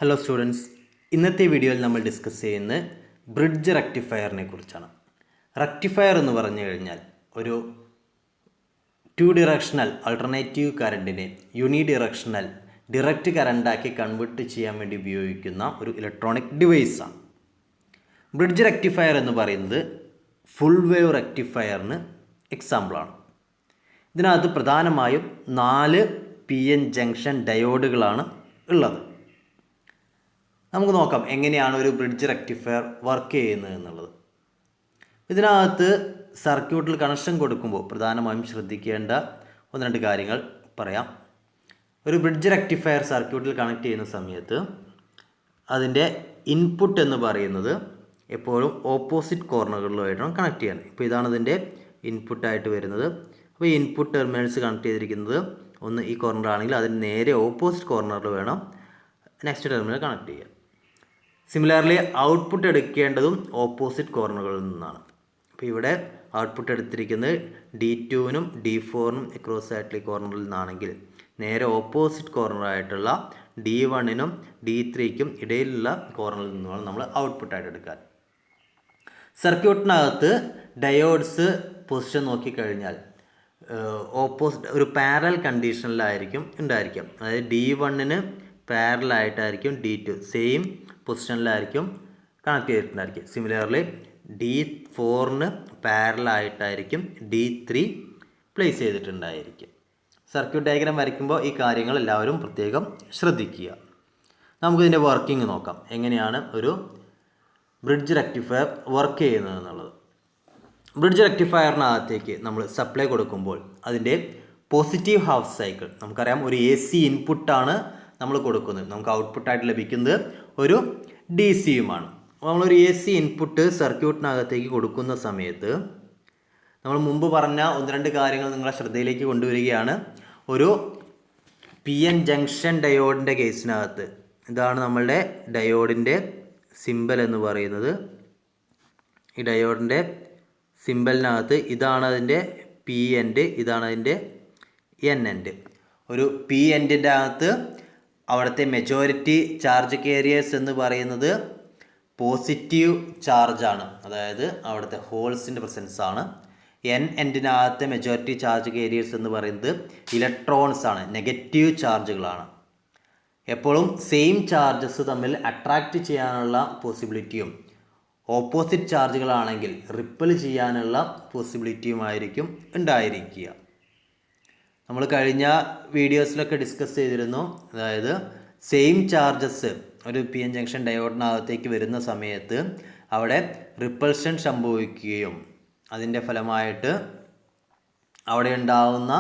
Hello students, ഇന്നത്തെ വീഡിയോയിൽ നമ്മൾ ഡിസ്കസ് ചെയ്യുന്നത് ബ്രിഡ്ജ് റെക്ടിഫയറിനെ കുറിച്ചാണ്. റെക്ടിഫയർ എന്ന് പറഞ്ഞു കഴിഞ്ഞാൽ ഒരു ടു ഡിറക്ഷണൽ ആൾട്ടർനേറ്റീവ് കറണ്ടിനെ യൂണി ഡിറക്ഷണൽ ഡിറക്റ്റ് കറണ്ടാക്കി കൺവേർട്ട് ചെയ്യാൻ വേണ്ടി ഉപയോഗിക്കുന്ന ഒരു ഇലക്ട്രോണിക് ഡിവൈസാണ്. ബ്രിഡ്ജ് റെക്ടിഫയർ എന്ന് പറയുന്നത് ഫുൾ വേവ് റെക്ടിഫയറിന് എക്സാമ്പിളാണ്. ഇതിനകത്ത് പ്രധാനമായും 4 PN ജംഗ്ഷൻ ഡയോഡുകളാണ് ഉള്ളത്. നമുക്ക് നോക്കാം എങ്ങനെയാണ് ഒരു ബ്രിഡ്ജ് റെക്ടിഫയർ വർക്ക് ചെയ്യുന്നത് എന്നുള്ളത്. ഇതിനകത്ത് സർക്യൂട്ടിൽ കണക്ഷൻ കൊടുക്കുമ്പോൾ പ്രധാനമായും ശ്രദ്ധിക്കേണ്ട 1-2 കാര്യങ്ങൾ പറയാം. ഒരു ബ്രിഡ്ജ് റെക്ടിഫയർ സർക്യൂട്ടിൽ കണക്ട് ചെയ്യുന്ന സമയത്ത് അതിൻ്റെ ഇൻപുട്ട് എന്ന് പറയുന്നത് എപ്പോഴും ഓപ്പോസിറ്റ് കോർണറുകളിലായിട്ടാണ് കണക്ട് ചെയ്യാൻ. ഇപ്പോൾ ഇതാണ് ഇതിൻ്റെ ഇൻപുട്ടായിട്ട് വരുന്നത്. അപ്പോൾ ഈ ഇൻപുട്ട് ടെർമിനൽസ് കണക്ട് ചെയ്തിരിക്കുന്നത് ഒന്ന് ഈ കോർണറാണെങ്കിൽ അതിന് നേരെ ഓപ്പോസിറ്റ് കോർണറിൽ വേണം നെക്സ്റ്റ് ടെർമിനൽ കണക്ട് ചെയ്യാൻ. സിമിലർലി ഔട്ട്പുട്ട് എടുക്കേണ്ടതും ഓപ്പോസിറ്റ് കോർണറുകളിൽ നിന്നാണ്. അപ്പോൾ ഇവിടെ ഔട്ട്പുട്ട് എടുത്തിരിക്കുന്നത് D2-നും D4-നും അക്രോസ് ആയിട്ടുള്ള കോർണറിൽ നിന്നാണെങ്കിൽ നേരെ ഓപ്പോസിറ്റ് കോർണറായിട്ടുള്ള D1-നും D3-ക്കും ഇടയിലുള്ള കോർണറിൽ നിന്നുമാണ് നമ്മൾ ഔട്ട്പുട്ടായിട്ട് എടുക്കാൻ. സർക്യൂട്ടിനകത്ത് ഡയോഡ്സ് പൊസിഷൻ നോക്കിക്കഴിഞ്ഞാൽ ഓപ്പോസിറ്റ് ഒരു പാരലൽ കണ്ടീഷനിലായിരിക്കും ഉണ്ടായിരിക്കും. അതായത് D1-ന് പാരലായിട്ടായിരിക്കും D2 സെയിം പൊസിഷനിലായിരിക്കും കണക്ട് ചെയ്തിട്ടുണ്ടായിരിക്കും. സിമിലർലി D4-ന് പാരലായിട്ടായിരിക്കും D3 പ്ലേസ് ചെയ്തിട്ടുണ്ടായിരിക്കും. സർക്യൂട്ട് ഡയഗ്രാം വരയ്ക്കുമ്പോൾ ഈ കാര്യങ്ങൾ എല്ലാവരും പ്രത്യേകം ശ്രദ്ധിക്കുക. നമുക്കിതിൻ്റെ വർക്കിംഗ് നോക്കാം, എങ്ങനെയാണ് ഒരു ബ്രിഡ്ജ് റെക്ടിഫയർ വർക്ക് ചെയ്യുന്നത് എന്നുള്ളത്. ബ്രിഡ്ജ് റെക്ടിഫയറിനകത്തേക്ക് നമ്മൾ സപ്ലൈ കൊടുക്കുമ്പോൾ അതിൻ്റെ പോസിറ്റീവ് ഹാഫ് സൈക്കിൾ നമുക്കറിയാം, ഒരു AC ഇൻപുട്ടാണ് നമ്മൾ കൊടുക്കുന്നത്. നമുക്ക് ഔട്ട്പുട്ടായിട്ട് ലഭിക്കുന്നത് ഒരു DC-യുമാണ്. അപ്പോൾ നമ്മളൊരു AC ഇൻപുട്ട് സർക്യൂട്ടിനകത്തേക്ക് കൊടുക്കുന്ന സമയത്ത് നമ്മൾ മുമ്പ് പറഞ്ഞ 1-2 കാര്യങ്ങൾ നിങ്ങളെ ശ്രദ്ധയിലേക്ക് കൊണ്ടുവരികയാണ്. ഒരു PN ജംഗ്ഷൻ ഡയോഡിൻ്റെ കേസിനകത്ത് ഇതാണ് നമ്മളുടെ ഡയോഡിൻ്റെ സിമ്പൽ എന്ന് പറയുന്നത്. ഈ ഡയോഡിൻ്റെ സിമ്പലിനകത്ത് ഇതാണ് അതിൻ്റെ P എൻഡ്, ഇതാണ് അതിൻ്റെ N എൻഡ്. ഒരു P എൻഡിൻ്റെ അകത്ത് അവിടുത്തെ മെജോറിറ്റി ചാർജ് കാരിയേഴ്സ് എന്ന് പറയുന്നത് പോസിറ്റീവ് ചാർജാണ്, അതായത് അവിടുത്തെ ഹോൾസിൻ്റെ പ്രസൻസ് ആണ്. N എൻഡിനകത്തെ മെജോറിറ്റി ചാർജ് കാരിയേഴ്സ് എന്ന് പറയുന്നത് ഇലക്ട്രോൺസ് ആണ്, നെഗറ്റീവ് ചാർജുകളാണ്. എപ്പോഴും സെയിം ചാർജസ് തമ്മിൽ അട്രാക്റ്റ് ചെയ്യാനുള്ള പോസിബിലിറ്റിയും ഓപ്പോസിറ്റ് ചാർജുകളാണെങ്കിൽ റിപ്പൽ ചെയ്യാനുള്ള പോസിബിലിറ്റിയുമായിരിക്കും ഉണ്ടായിരിക്കുക. നമ്മൾ കഴിഞ്ഞ വീഡിയോസിലൊക്കെ ഡിസ്കസ് ചെയ്തിരുന്നു. അതായത് സെയിം ചാർജസ് ഒരു PN ജംഗ്ഷൻ ഡയോഡിനകത്തേക്ക് വരുന്ന സമയത്ത് അവിടെ റിപ്പൾഷൻ സംഭവിക്കുകയും അതിൻ്റെ ഫലമായിട്ട് അവിടെ ഉണ്ടാവുന്ന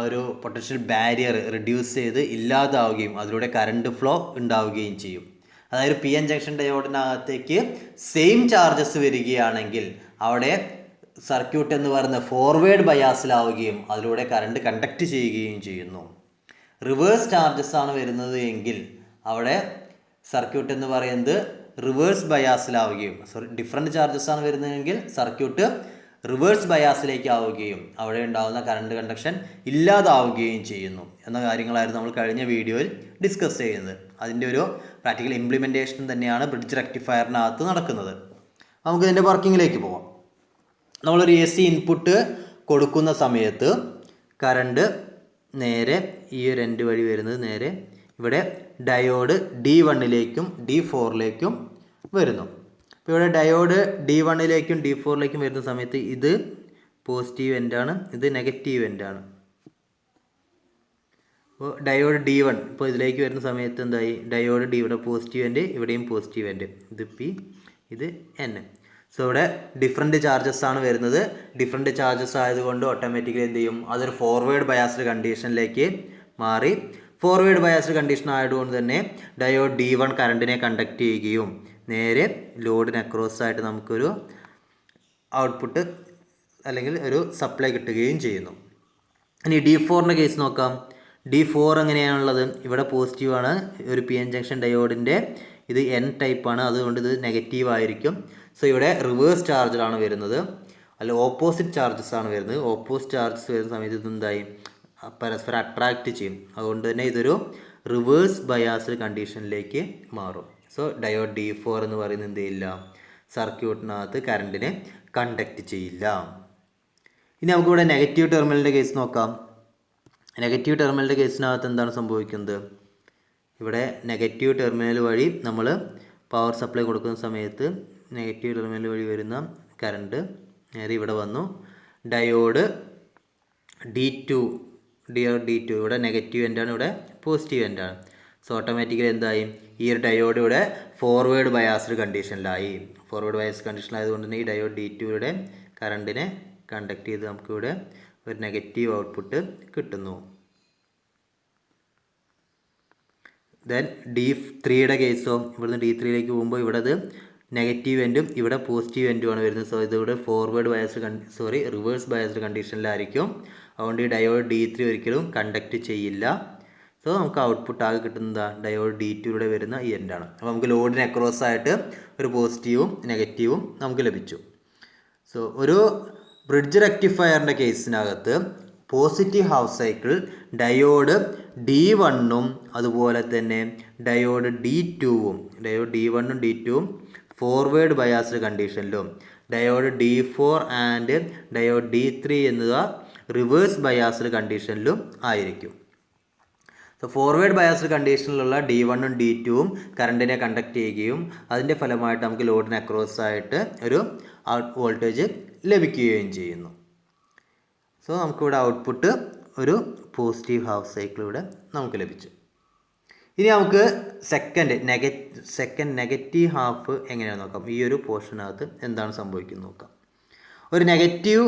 ഒരു പൊട്ടൻഷ്യൽ ബാരിയർ റിഡ്യൂസ് ചെയ്ത് ഇല്ലാതാവുകയും അതിലൂടെ കറണ്ട് ഫ്ലോ ഉണ്ടാവുകയും ചെയ്യും. അതായത് PN ജംഗ്ഷൻ ഡയോഡിനകത്തേക്ക് സെയിം ചാർജസ് വരികയാണെങ്കിൽ അവിടെ സർക്യൂട്ട് എന്ന് പറയുന്നത് ഫോർവേഡ് ബയാസിലാവുകയും അതിലൂടെ കറണ്ട് കണ്ടക്ട് ചെയ്യുകയും ചെയ്യുന്നു. റിവേഴ്സ് ചാർജസ് ആണ് വരുന്നത് എങ്കിൽ അവിടെ സർക്യൂട്ട് എന്ന് പറയുന്നത് റിവേഴ്സ് ബയാസിലാവുകയും ഡിഫറെൻറ്റ് ചാർജസ് ആണ് വരുന്നതെങ്കിൽ സർക്യൂട്ട് റിവേഴ്സ് ബയാസിലേക്ക് ആവുകയും അവിടെ ഉണ്ടാകുന്ന കറണ്ട് കണ്ടക്ഷൻ ഇല്ലാതാവുകയും ചെയ്യുന്നു എന്ന കാര്യങ്ങളായിരുന്നു നമ്മൾ കഴിഞ്ഞ വീഡിയോയിൽ ഡിസ്കസ് ചെയ്യുന്നത്. അതിൻ്റെ ഒരു പ്രാക്ടിക്കൽ ഇംപ്ലിമെൻറ്റേഷൻ തന്നെയാണ് ബ്രിഡ്ജ് റെക്ടിഫയറിനകത്ത് നടക്കുന്നത്. നമുക്കിതിൻ്റെ വർക്കിങ്ങിലേക്ക് പോകാം. നമ്മളൊരു AC ഇൻപുട്ട് കൊടുക്കുന്ന സമയത്ത് കറണ്ട് നേരെ ഈ ഒരു എൻഡ് വഴി വരുന്നത് നേരെ ഇവിടെ ഡയോഡ് D1-ലേക്കും D4-ലേക്കും വരുന്നു. അപ്പോൾ ഇവിടെ ഡയോഡ് D1-ലേക്കും D4-ലേക്കും വരുന്ന സമയത്ത് ഇത് പോസിറ്റീവ് എൻഡാണ്, ഇത് നെഗറ്റീവ് എൻഡാണ്. അപ്പോൾ ഡയോഡ് D1 ഇപ്പോൾ ഇതിലേക്ക് വരുന്ന സമയത്ത് എന്തായി, ഡയോഡ് D ഇവിടെ പോസിറ്റീവ് എൻഡ്, ഇവിടെയും പോസിറ്റീവ് എൻഡ്, ഇത് P, ഇത് N. സോ ഇവിടെ ഡിഫറെൻറ്റ് ചാർജസ് ആണ് വരുന്നത്. ഡിഫറെൻറ്റ് ചാർജസ് ആയതുകൊണ്ട് ഓട്ടോമാറ്റിക്കലി എന്ത് ചെയ്യും, അതൊരു ഫോർവേഡ് ബയാസ്ഡ് കണ്ടീഷനിലേക്ക് മാറി. ഫോർവേഡ് ബയാസ്ഡ് കണ്ടീഷൻ ആയതുകൊണ്ട് തന്നെ ഡയോഡ് D1 കറണ്ടിനെ കണ്ടക്ട് ചെയ്യുകയും നേരെ ലോഡിന് അക്രോസ് ആയിട്ട് നമുക്കൊരു ഔട്ട്പുട്ട് അല്ലെങ്കിൽ ഒരു സപ്ലൈ കിട്ടുകയും ചെയ്യുന്നു. ഇനി D4-ൻ്റെ കേസ് നോക്കാം. D4 എങ്ങനെയാണുള്ളത്, ഇവിടെ പോസിറ്റീവാണ്, ഒരു PN ജംഗ്ഷൻ ഡയോഡിൻ്റെ ഇത് N ടൈപ്പാണ്, അതുകൊണ്ട് ഇത് നെഗറ്റീവ് ആയിരിക്കും. സോ ഇവിടെ റിവേഴ്സ് ചാർജിലാണ് വരുന്നത്, അല്ല ഓപ്പോസിറ്റ് ചാർജസ് ആണ് വരുന്നത്. ഓപ്പോസിറ്റ് ചാർജസ് വരുന്ന സമയത്ത് ഇതെന്തായി, പരസ്പരം അട്രാക്റ്റ് ചെയ്യും. അതുകൊണ്ട് തന്നെ ഇതൊരു റിവേഴ്സ് ബയാസ്ഡ് കണ്ടീഷനിലേക്ക് മാറും. സോ ഡയോഡ് D4 എന്ന് പറയുന്നത് എന്ത് ചെയ്യില്ല, സർക്യൂട്ടിനകത്ത് കറണ്ടിനെ കണ്ടക്ട് ചെയ്യില്ല. ഇനി നമുക്കിവിടെ നെഗറ്റീവ് ടെർമിനലിൻ്റെ കേസ് നോക്കാം. നെഗറ്റീവ് ടെർമിനലിൻ്റെ കേസിനകത്ത് എന്താണ് സംഭവിക്കുന്നത്? ഇവിടെ നെഗറ്റീവ് ടെർമിനൽ വഴി നമ്മൾ പവർ സപ്ലൈ കൊടുക്കുന്ന സമയത്ത് നെഗറ്റീവ് ടെർമിനൽ വഴി വരുന്ന കറണ്ട് നേരെ ഇവിടെ വന്നു. ഡയോഡ് D2 ഇവിടെ നെഗറ്റീവ് എൻഡാണ്, ഇവിടെ പോസിറ്റീവ് എൻഡാണ്. സോ ഓട്ടോമാറ്റിക്കലി എന്തായി, ഈ ഒരു ഡയോഡ് ഇവിടെ ഫോർവേഡ് ബയാസ്ഡ് കണ്ടീഷനിലായി. ഫോർവേഡ് ബയാസ്ഡ് കണ്ടീഷനിലായതുകൊണ്ട് തന്നെ ഈ ഡയോഡ് D2 കറണ്ടിനെ കണ്ടക്ട് ചെയ്ത് നമുക്കിവിടെ ഒരു നെഗറ്റീവ് ഔട്ട്പുട്ട് കിട്ടുന്നു. ദെൻ D3 കേസോ, ഇവിടുന്ന് D3 പോകുമ്പോൾ ഇവിടെ അത് നെഗറ്റീവ് എൻഡും ഇവിടെ പോസിറ്റീവ് എൻഡുമാണ് വരുന്നത്. സോ ഇതിവിടെ റിവേഴ്സ് ബയാസ്ഡ് കണ്ടീഷനിലായിരിക്കും. അതുകൊണ്ട് ഈ ഡയോഡ് D3 ഒരിക്കലും കണ്ടക്ട് ചെയ്യില്ല. സോ നമുക്ക് ഔട്ട്പുട്ട് ആകെ കിട്ടുന്നത് ഡയോഡ് D2 വരുന്ന ഈ എൻഡാണ്. അപ്പോൾ നമുക്ക് ലോഡിന് അക്രോസ് ആയിട്ട് ഒരു പോസിറ്റീവും നെഗറ്റീവും നമുക്ക് ലഭിച്ചു. സോ ഒരു ബ്രിഡ്ജ് റെക്ടിഫയറിൻ്റെ കേസിനകത്ത് positive half cycle diode D1 അതുപോലെ തന്നെ diode D1 D2 forward biased കണ്ടീഷനിലും diode D4 and diode D3 എന്നിവ റിവേഴ്സ് ബയാസ്ഡ് കണ്ടീഷനിലും ആയിരിക്കും. സോ ഫോർവേഡ് ബയാസ്ഡ് കണ്ടീഷനിലുള്ള D1 D2 കറണ്ടിനെ കണ്ടക്ട് ചെയ്യുകയും അതിൻ്റെ ഫലമായിട്ട് നമുക്ക് ലോഡിന് അക്രോസ് ആയിട്ട് ഒരു വോൾട്ടേജ് ലഭിക്കുകയും ചെയ്യുന്നു. സോ നമുക്കിവിടെ ഔട്ട്പുട്ട് ഒരു പോസിറ്റീവ് ഹാഫ് സൈക്കിൾ ഇവിടെ നമുക്ക് ലഭിച്ചു. ഇനി നമുക്ക് സെക്കൻഡ് നെഗറ്റീവ് ഹാഫ് എങ്ങനെയാണെന്ന് നോക്കാം. ഈ ഒരു പോർഷനകത്ത് എന്താണ് സംഭവിക്കുന്നത് നോക്കാം. ഒരു നെഗറ്റീവ്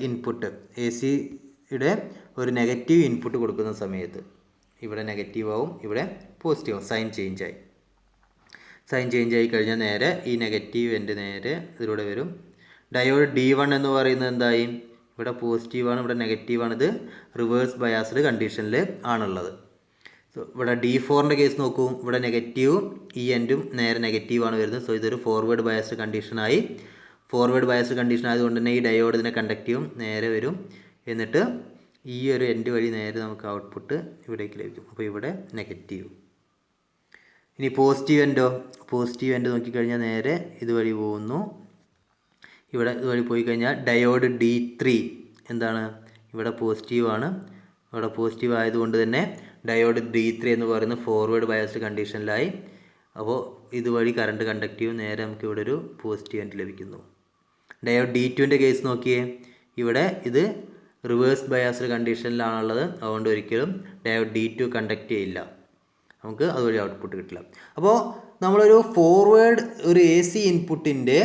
ഇൻപുട്ട് AC-യുടെ ഒരു നെഗറ്റീവ് ഇൻപുട്ട് കൊടുക്കുന്ന സമയത്ത് ഇവിടെ നെഗറ്റീവ് ആവും, ഇവിടെ പോസിറ്റീവ് ആവും. സൈൻ ചേഞ്ച് ആയി കഴിഞ്ഞാൽ നേരെ ഈ നെഗറ്റീവ് എൻ്റെ നേരെ ഇതിലൂടെ വരും. ഡയോഡ് D1 എന്ന് പറയുന്നത് എന്തായി, ഇവിടെ പോസിറ്റീവാണ്, ഇവിടെ നെഗറ്റീവാണ്. ഇത് റിവേഴ്സ് ബയാസ്ഡ് കണ്ടീഷനിൽ ആണുള്ളത്. സോ ഇവിടെ D4 കേസ് നോക്കൂ, ഇവിടെ നെഗറ്റീവും ഈ എൻഡും നേരെ നെഗറ്റീവാണ് വരുന്നത്. സോ ഇതൊരു ഫോർവേഡ് ബയാസ്ഡ് കണ്ടീഷനായി. ഫോർവേഡ് ബയാസ്ഡ് കണ്ടീഷൻ ആയതുകൊണ്ട് തന്നെ ഈ ഡയോഡ് ഇതിനെ കണ്ടക്ട് ചെയ്യും, നേരെ വരും. എന്നിട്ട് ഈ ഒരു എൻഡ് വഴി നേരെ നമുക്ക് ഔട്ട്പുട്ട് ഇവിടേക്ക് ലഭിക്കും. അപ്പോൾ ഇവിടെ നെഗറ്റീവ്. ഇനി പോസിറ്റീവ് എൻഡ് നോക്കിക്കഴിഞ്ഞാൽ നേരെ ഇതുവഴി പോകുന്നു. ഇവിടെ ഇതുവഴി പോയി കഴിഞ്ഞാൽ ഡയോഡ് D3 എന്താണ്, ഇവിടെ പോസിറ്റീവാണ്. ഇവിടെ പോസിറ്റീവ് ആയതുകൊണ്ട് തന്നെ ഡയോഡ് D3 എന്ന് പറയുന്ന ഫോർവേഡ് ബയാസ്ഡ് കണ്ടീഷനിലായി. അപ്പോൾ ഇതുവഴി കറണ്ട് കണ്ടക്ട് ചെയ്യും, നേരെ നമുക്ക് ഇവിടെ ഒരു പോസിറ്റീവ് എൻഡ് ലഭിക്കുന്നു. ഡയോഡ് D2 കേസ് നോക്കിയേ, ഇവിടെ ഇത് റിവേഴ്സ് ബയാസ്ഡ് കണ്ടീഷനിലാണുള്ളത്. അതുകൊണ്ട് ഒരിക്കലും ഡയോഡ് D2 കണ്ടക്ട് ചെയ്യില്ല, നമുക്ക് അതുവഴി ഔട്ട്പുട്ട് കിട്ടില്ല. അപ്പോൾ നമ്മളൊരു ഒരു AC ഇൻപുട്ടിൻ്റെ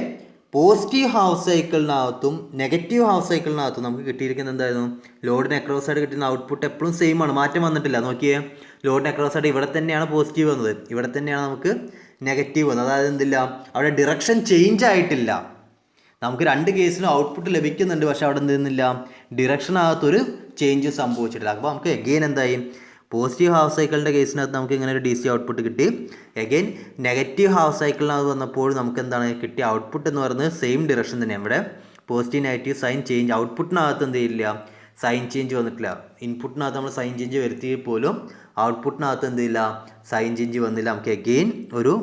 പോസിറ്റീവ് ഹാഫ് സൈക്കിളിനകത്തും നെഗറ്റീവ് ഹാഫ് സൈക്കിളിനകത്തും നമുക്ക് കിട്ടിയിരിക്കുന്നത് എന്തായിരുന്നു, ലോഡിന് അക്രോസ് ആയിട്ട് കിട്ടുന്ന ഔട്ട്പുട്ട് എപ്പോഴും സെയിം ആണ്, മാറ്റം വന്നിട്ടില്ല. നോക്കിയേ, ലോഡിന് അക്രോസ് ആയിട്ട് ഇവിടെ തന്നെയാണ് പോസിറ്റീവ് വന്നത്, ഇവിടെ തന്നെയാണ് നമുക്ക് നെഗറ്റീവ് വന്നത്. അതായത് എന്തില്ല, അവിടെ ഡിറക്ഷൻ ചേഞ്ച് ആയിട്ടില്ല. നമുക്ക് രണ്ട് കേസിലും ഔട്ട്പുട്ട് ലഭിക്കുന്നുണ്ട്, പക്ഷെ അവിടെ എന്തെന്നില്ല, ഡിറക്ഷനകത്തൊരു ചേഞ്ച് സംഭവിച്ചിട്ടില്ല. അപ്പോൾ നമുക്ക് എഗെയിൻ എന്തായി, പോസിറ്റീവ് ഹാഫ് സൈക്കിളിൻ്റെ കേസിനകത്ത് നമുക്ക് ഇങ്ങനെ ഒരു DC ഔട്ട്പുട്ട് കിട്ടി. എഗെയിൻ നെഗറ്റീവ് ഹാഫ് സൈക്കിളിനകത്ത് വന്നപ്പോൾ നമുക്ക് എന്താണ് കിട്ടിയ ഔട്ട്പുട്ട് എന്ന് പറയുന്നത് സെയിം ഡിറക്ഷൻ തന്നെയാണ്. ഇവിടെ പോസിറ്റീവ് നെഗറ്റീവ് സൈൻ ചേഞ്ച്, ഔട്ട്പുട്ടിനകത്ത് എന്ത് ചെയ്യില്ല, സൈൻ ചേഞ്ച് വന്നിട്ടില്ല. ഇൻപുട്ടിനകത്ത് നമ്മൾ സൈൻ ചേഞ്ച് വരുത്തിയാൽ പോലും ഔട്ട്പുട്ടിനകത്ത് എന്ത് ചെയ്യില്ല, സൈൻ ചേഞ്ച് വന്നില്ല. നമുക്ക് എഗെയിൻ ഒരു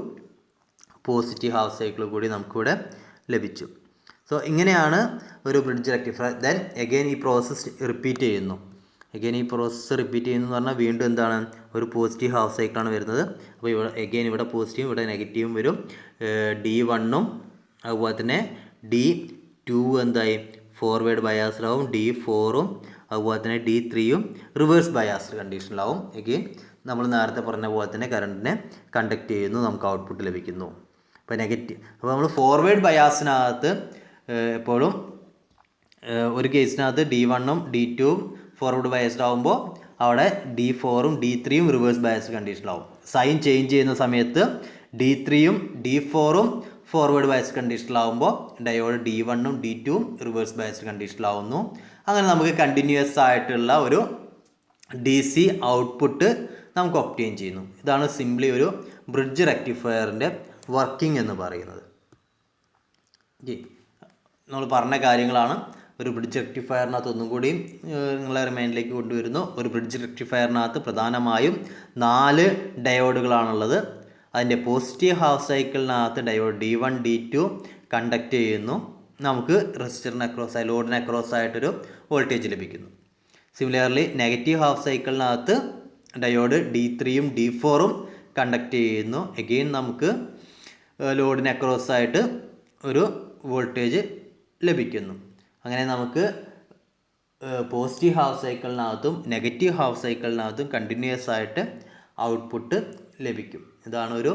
പോസിറ്റീവ് ഹാഫ് സൈക്കിൾ കൂടി നമുക്കിവിടെ ലഭിച്ചു. സോ ഇങ്ങനെയാണ് ഒരു ബ്രിഡ്ജ് റെക്ടിഫയർ. ദെൻ എഗെയിൻ ഈ പ്രോസസ്സ് റിപ്പീറ്റ് ചെയ്യുന്നു എന്ന് പറഞ്ഞാൽ വീണ്ടും എന്താണ്, ഒരു പോസിറ്റീവ് ഹാഫ് സൈക്കിളാണ് വരുന്നത്. അപ്പോൾ ഇവിടെ പോസിറ്റീവും ഇവിടെ നെഗറ്റീവും വരും. D1 അതുപോലെ തന്നെ D2 എന്തായി ഫോർവേഡ് ബയാസ്ഡാവും, D4 അതുപോലെ തന്നെ D3 റിവേഴ്സ് ബയാസ്ഡ് കണ്ടീഷനിലാവും. എഗെയിൻ നമ്മൾ നേരത്തെ പറഞ്ഞ പോലെ തന്നെ കറണ്ടിനെ കണ്ടക്ട് ചെയ്യുന്നു, നമുക്ക് ഔട്ട്പുട്ട് ലഭിക്കുന്നു. അപ്പോൾ നമ്മൾ ഫോർവേഡ് ബയാസിനകത്ത് എപ്പോഴും ഒരു കേസിനകത്ത് D1 D2 ഫോർവേഡ് ബയാസ്ഡ് ആകുമ്പോൾ അവിടെ D4 D3 റിവേഴ്സ് ബയാസ്ഡ് കണ്ടീഷനിലാവും. സൈൻ ചേഞ്ച് ചെയ്യുന്ന സമയത്ത് D3 D4 ഫോർവേഡ് ബയാസ്ഡ് കണ്ടീഷനിലാവുമ്പോൾ diode D1 D2 reverse biased കണ്ടീഷനിലാവുന്നു. അങ്ങനെ നമുക്ക് കണ്ടിന്യൂസ് ആയിട്ടുള്ള ഒരു DC ഔട്ട്പുട്ട് നമുക്ക് ഒബ്റ്റെയിൻ ചെയ്യുന്നു. ഇതാണ് സിംപ്ലി ഒരു ബ്രിഡ്ജ് റെക്ടിഫയറിൻ്റെ വർക്കിംഗ് എന്ന് പറയുന്നത്. നമ്മൾ പറഞ്ഞ കാര്യങ്ങളാണ്. ഒരു ബ്രിഡ്ജ് റെക്ടിഫയറിനകത്ത് ഒന്നും കൂടി നിങ്ങളെ റിമൈൻഡിലേക്ക് കൊണ്ടുവരുന്നു. ഒരു ബ്രിഡ്ജ് റെക്ടിഫയറിനകത്ത് പ്രധാനമായും 4 ഡയോഡുകളാണുള്ളത്. അതിൻ്റെ പോസിറ്റീവ് ഹാഫ് സൈക്കിളിനകത്ത് ഡയോഡ് D1 D2 കണ്ടക്ട് ചെയ്യുന്നു. നമുക്ക് റെസിസ്റ്ററിന് അക്രോസ് ലോഡിന് അക്രോസ് ആയിട്ടൊരു വോൾട്ടേജ് ലഭിക്കുന്നു. സിമിലർലി നെഗറ്റീവ് ഹാഫ് സൈക്കിളിനകത്ത് ഡയോഡ് D3യും D4ഉം കണ്ടക്ട് ചെയ്യുന്നു. എഗെയിൻ നമുക്ക് ലോഡിന് അക്രോസ് ആയിട്ട് ഒരു വോൾട്ടേജ് ലഭിക്കുന്നു. അങ്ങനെ നമുക്ക് പോസിറ്റീവ് ഹാഫ് സൈക്കിളിനകത്തും നെഗറ്റീവ് ഹാഫ് സൈക്കിളിനകത്തും കണ്ടിന്യൂസ് ആയിട്ട് ഔട്ട്പുട്ട് ലഭിക്കും. ഇതാണ് ഒരു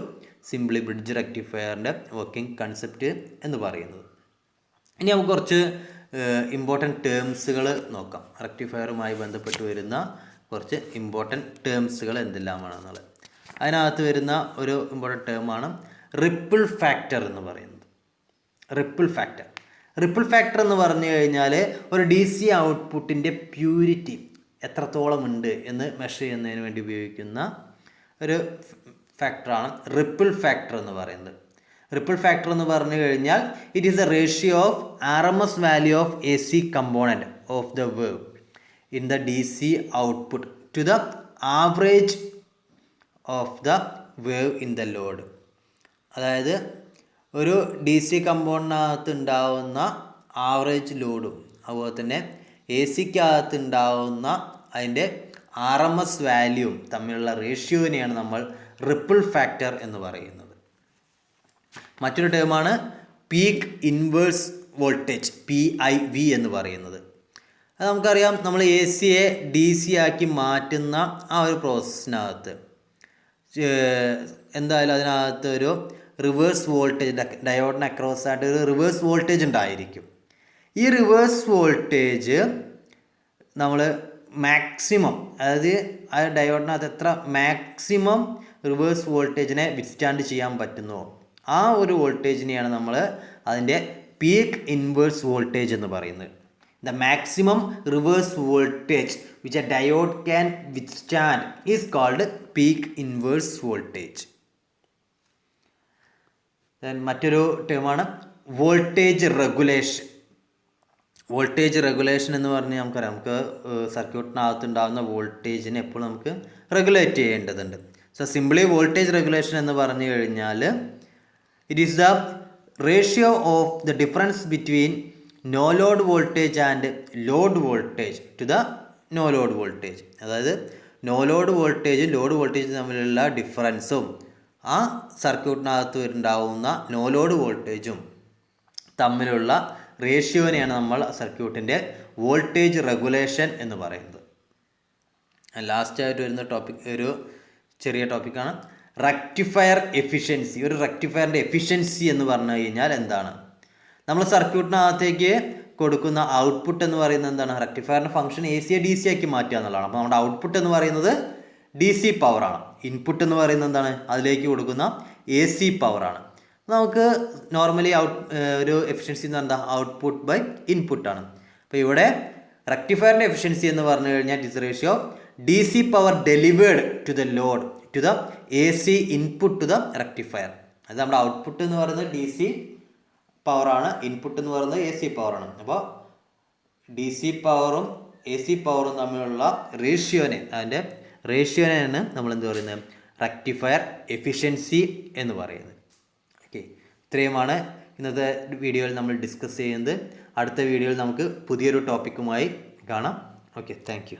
സിംപ്ലി ബ്രിഡ്ജ് റെക്ടിഫയറിൻ്റെ വർക്കിംഗ് കൺസെപ്റ്റ് എന്ന് പറയുന്നത്. ഇനി നമുക്ക് കുറച്ച് ഇമ്പോർട്ടൻറ്റ് ടേംസുകൾ നോക്കാം. റെക്ടിഫയറുമായി ബന്ധപ്പെട്ട് വരുന്ന കുറച്ച് ഇമ്പോർട്ടൻറ്റ് ടേംസുകൾ എന്തെല്ലാമാണെന്നുള്ളത്. അതിനകത്ത് വരുന്ന ഒരു ഇമ്പോർട്ടൻറ്റ് ടേമാണ് റിപ്പിൾ ഫാക്ടർ എന്ന് പറയുന്നത്. റിപ്പിൾ ഫാക്ടർ എന്ന് പറഞ്ഞു കഴിഞ്ഞാൽ ഒരു DC ഔട്ട്പുട്ടിൻ്റെ പ്യൂരിറ്റി എത്രത്തോളം ഉണ്ട് എന്ന് മെഷർ ചെയ്യുന്നതിന് വേണ്ടി ഉപയോഗിക്കുന്ന ഒരു ഫാക്ടറാണ് റിപ്പിൾ ഫാക്ടർ എന്ന് പറയുന്നത്. റിപ്പിൾ ഫാക്ടർ എന്ന് പറഞ്ഞു കഴിഞ്ഞാൽ it is a ratio of RMS value of AC component of the wave in the DC output to the average of the wave in the load. അതായത് ഒരു DC കമ്പോണൻറ്റിനകത്ത് ഉണ്ടാവുന്ന average ലോഡും അതുപോലെ തന്നെ AC-ക്കകത്ത് ഉണ്ടാവുന്ന അതിൻ്റെ RMS വാല്യൂവും തമ്മിലുള്ള റേഷ്യോനെയാണ് നമ്മൾ റിപ്പിൾ ഫാക്ടർ എന്ന് പറയുന്നത്. മറ്റൊരു ടേമാണ് പീക്ക് ഇൻവേഴ്സ് വോൾട്ടേജ് PIV എന്ന് പറയുന്നത്. അത് നമുക്കറിയാം, നമ്മൾ AC-യെ DC ആക്കി മാറ്റുന്ന ആ ഒരു പ്രോസസ്സിനകത്ത് എന്തായാലും അതിനകത്ത് ഒരു റിവേഴ്സ് വോൾട്ടേജ് ഡയോഡിന് അക്രോസ് ആയിട്ട് ഒരു റിവേഴ്സ് വോൾട്ടേജ് ഉണ്ടായിരിക്കും. ഈ റിവേഴ്സ് വോൾട്ടേജ് നമ്മൾ മാക്സിമം, അതായത് ആ ഡയോഡിനകത്ത് എത്ര മാക്സിമം റിവേഴ്സ് വോൾട്ടേജിനെ വിത്ത്സ്റ്റാൻഡ് ചെയ്യാൻ പറ്റുന്നോ ആ ഒരു വോൾട്ടേജിനെയാണ് നമ്മൾ അതിൻ്റെ പീക്ക് ഇൻവേഴ്സ് വോൾട്ടേജ് എന്ന് പറയുന്നത്. The maximum reverse voltage which a diode can withstand is called peak inverse voltage. മറ്റൊരു ടേമാണ് വോൾട്ടേജ് റെഗുലേഷൻ. വോൾട്ടേജ് റെഗുലേഷൻ എന്ന് പറഞ്ഞാൽ നമുക്കറിയാം, നമുക്ക് സർക്യൂട്ടിനകത്ത് ഉണ്ടാകുന്ന വോൾട്ടേജിനെ എപ്പോഴും നമുക്ക് റെഗുലേറ്റ് ചെയ്യേണ്ടതുണ്ട്. സോ സിംപ്ലി വോൾട്ടേജ് റെഗുലേഷൻ എന്ന് പറഞ്ഞു കഴിഞ്ഞാൽ it is the ratio of the difference between no load voltage and load voltage to the no load voltage. അതായത് നോ ലോഡ് വോൾട്ടേജും ലോഡ് വോൾട്ടേജും തമ്മിലുള്ള ഡിഫറൻസും ആ സർക്യൂട്ടിനകത്ത് ഉണ്ടാവുന്ന നോ ലോഡ് വോൾട്ടേജും തമ്മിലുള്ള റേഷ്യോനെയാണ് നമ്മൾ സർക്യൂട്ടിൻ്റെ വോൾട്ടേജ് റെഗുലേഷൻ എന്ന് പറയുന്നത്. ലാസ്റ്റായിട്ട് വരുന്ന ടോപ്പിക് ഒരു ചെറിയ ടോപ്പിക്കാണ് റെക്ടിഫയർ എഫിഷ്യൻസി. ഒരു റെക്ടിഫയറിൻ്റെ എഫിഷ്യൻസി എന്ന് പറഞ്ഞു കഴിഞ്ഞാൽ എന്താണ്? നമ്മൾ സർക്യൂട്ടിനകത്തേക്ക് കൊടുക്കുന്ന ഔട്ട്പുട്ട് എന്ന് പറയുന്നത് എന്താണ്? റെക്ടിഫയറിൻ്റെ ഫംഗ്ഷൻ AC-യെ DC ആക്കി മാറ്റുക എന്നുള്ളതാണ്. അപ്പോൾ നമ്മുടെ ഔട്ട്പുട്ട് എന്ന് പറയുന്നത് DC പവറാണ്. ഇൻപുട്ട് എന്ന് പറയുന്നത് എന്താണ്? അതിലേക്ക് കൊടുക്കുന്ന AC പവറാണ്. നമുക്ക് നോർമലി ഒരു എഫിഷ്യൻസി എന്ന് പറഞ്ഞാൽ ഔട്ട്പുട്ട് ബൈ ഇൻപുട്ടാണ്. അപ്പോൾ ഇവിടെ റെക്ടിഫയറിൻ്റെ എഫിഷ്യൻസി എന്ന് പറഞ്ഞു കഴിഞ്ഞാൽ it is ratio of DC power delivered to the load to the AC input to the rectifier. അത് നമ്മുടെ ഔട്ട്പുട്ട് എന്ന് പറയുന്നത് DC പവറാണ്, ഇൻപുട്ട് എന്ന് പറയുന്നത് AC പവറാണ്. അപ്പോൾ DC പവറും AC പവറും തമ്മിലുള്ള അതിൻ്റെ റേഷ്യോനെയാണ് നമ്മൾ എന്ത് പറയുന്നത്? റെക്ടിഫയർ എഫിഷ്യൻസി എന്ന് പറയുന്നത്. ഓക്കെ, ഇത്രയുമാണ് ഇന്നത്തെ വീഡിയോയിൽ നമ്മൾ ഡിസ്കസ് ചെയ്യുന്നത്. അടുത്ത വീഡിയോയിൽ നമുക്ക് പുതിയൊരു ടോപ്പിക്കുമായി കാണാം. Okay, thank you.